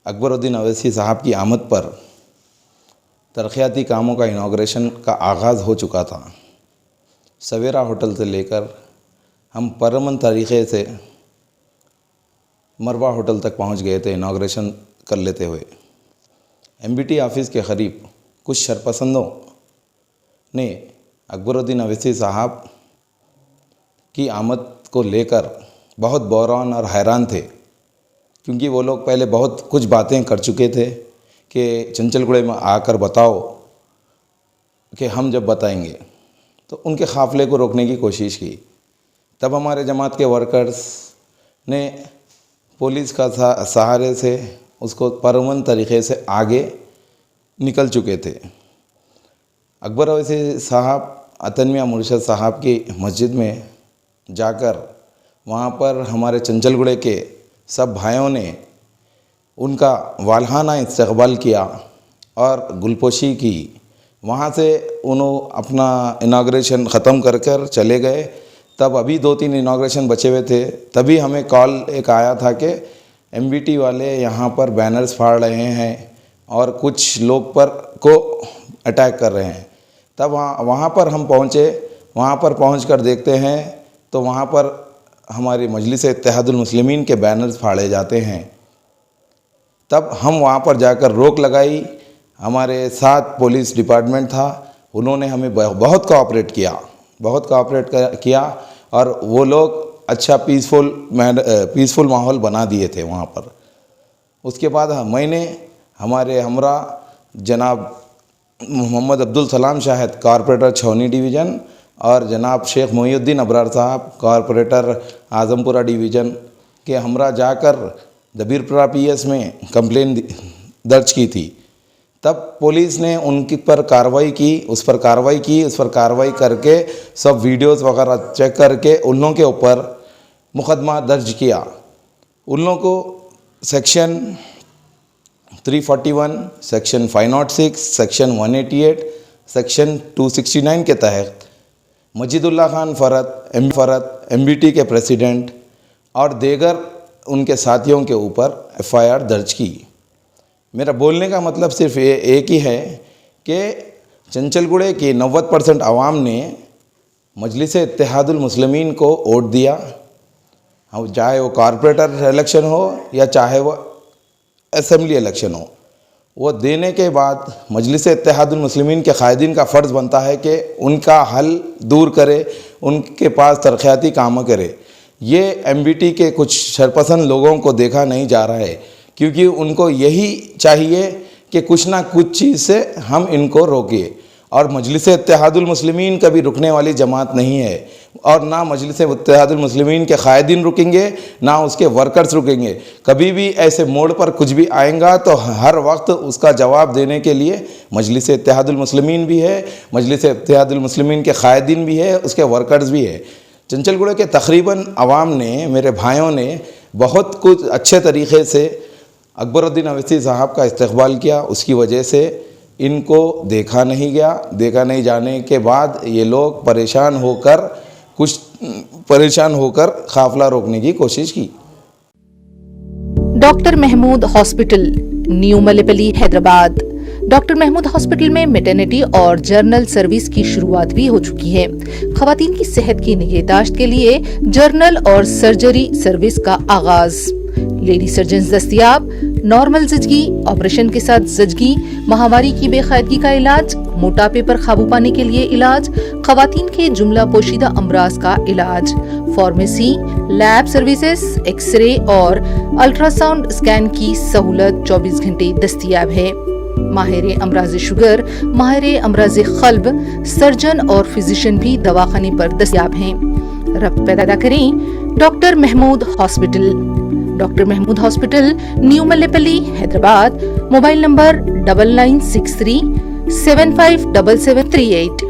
अकबरुद्दीन अवैसी साहब की आमद पर तरक्याती कामों का इनाग्रेशन का आगाज़ हो चुका था। सवेरा होटल से लेकर हम परमन तरीक़े से मरवा होटल तक पहुंच गए थे इनाग्रेशन कर लेते हुए। MBT ऑफ़िस के करीब कुछ शरपसंदों ने अकबरुद्दीन अवैसी साहब की आमद को लेकर बहुत बहरान और हैरान थे, क्योंकि वो लोग पहले बहुत कुछ बातें कर चुके थे कि चंचलगुड़े में आकर बताओ कि हम जब बताएंगे, तो उनके काफ़िले को रोकने की कोशिश की। तब हमारे जमात के वर्कर्स ने पुलिस का सहारे से उसको परमन तरीक़े से आगे निकल चुके थे। अकबर अवैसी साहब अतन मुर्शद साहब की मस्जिद में जाकर वहाँ पर हमारे चंचलगुड़े के सब भाइयों ने उनका वालहाना इस्तकबाल किया और गुलपोशी की। वहाँ से उन्होंने अपना इनाग्रेशन ख़त्म कर कर चले गए। तब अभी 2-3 इनाग्रेशन बचे हुए थे, तभी हमें कॉल एक आया था कि MBT वाले यहाँ पर बैनर्स फाड़ रहे हैं और कुछ लोग पर को अटैक कर रहे हैं। तब वहाँ पर हम पहुँचे। वहाँ पर पहुँचकर देखते हैं तो वहाँ पर हमारी मजलिस इत्तेहादुल मुस्लिमीन के बैनर्स फाड़े जाते हैं। तब हम वहाँ पर जाकर रोक लगाई। हमारे साथ पुलिस डिपार्टमेंट था, उन्होंने हमें बहुत कोऑपरेट किया और वो लोग अच्छा पीसफुल माहौल बना दिए थे वहाँ पर। उसके बाद मैंने हमारे हमरा जनाब मोहम्मद अब्दुल सलाम शाहिद कॉरपोरेटर छौनी डिवीज़न और जनाब शेख मोहिउद्दीन अबरार साहब कॉरपोरेटर आज़मपुरा डिवीज़न के हमरा जाकर दबीरपुरा PS में कंप्लेन दर्ज की थी। तब पुलिस ने उनकी पर कार्रवाई करके सब वीडियोस वगैरह चेक करके उन लोगों के ऊपर मुकदमा दर्ज किया। उन लोगों को सेक्शन 341, सेक्शन 506, सेक्शन 188, सेक्शन 269 के तहत मजीदुल्लाह खान फ़रत MBT के प्रेसिडेंट और दीगर उनके साथियों के ऊपर FIR दर्ज की। मेरा बोलने का मतलब सिर्फ एक ही है कि चंचलगुड़े की 90% आवाम ने मजलिस इत्तेहादुल मुस्लिमीन को वोट दिया, चाहे वो कॉरपोरेटर इलेक्शन हो या चाहे वो असेंबली इलेक्शन हो। वो देने के बाद मजलिस इत्तेहादुल मुस्लिमीन के कायदीन का फ़र्ज़ बनता है कि उनका हल दूर करे, उनके पास तरक्याती काम करे। ये MBT के कुछ शरपसंद लोगों को देखा नहीं जा रहा है, क्योंकि उनको यही चाहिए कि कुछ ना कुछ चीज़ से हम इनको रोकें। और मजलिस इत्तेहादुल मुस्लिमीन कभी रुकने वाली जमात नहीं है, और ना मजलिस इत्तेहादुल मुस्लिमीन के कायदीन रुकेंगे, ना उसके वर्कर्स रुकेंगे। कभी भी ऐसे मोड़ पर कुछ भी आएगा तो हर वक्त उसका जवाब देने के लिए मजलिस इत्तेहादुल मुस्लिमीन भी है, मजलिस इत्तेहादुल मुस्लिमीन के कायदीन भी है, उसके वर्कर्स भी है। चंचलगुड़े के तकरीबन आवाम ने, मेरे भाइयों ने बहुत कुछ अच्छे तरीक़े से अकबरुद्दीन अवैसी साहब का इस्तकबाल किया। उसकी वजह से इनको देखा नहीं गया। देखा नहीं जाने के बाद ये लोग परेशान होकर काफिला रोकने की कोशिश की। Doctor Mahmood hospital, new Mallepally, Hyderabad. Doctor Mahmood hospital में मैटरनिटी और जर्नल सर्विस की शुरुआत भी हो चुकी है। खवातीन की सेहत की निगहदाश्त के लिए जर्नल और सर्जरी सर्विस का आगाज। लेडी सर्जन दस्तयाब, नॉर्मल ज़िंदगी, ऑपरेशन के साथ ज़िंदगी, माहवारी की बेकायदगी का इलाज, मोटापे पर काबू पाने के लिए इलाज, खवातीन के जुमला पोशीदा अमराज का इलाज, फार्मेसी, लैब सर्विसेज, एक्सरे और अल्ट्रासाउंड स्कैन की सहूलत 24 घंटे दस्तयाब है। माहिर अमराज शुगर, माहिर अमराज क़ल्ब, सर्जन और फिजिशियन भी दवाखाने पर दस्तयाब हैं। रब्त पैदा करें doctor Mahmood hospital. Doctor Mahmood hospital, new Mallepally, Hyderabad. Mobile number 9963 757738।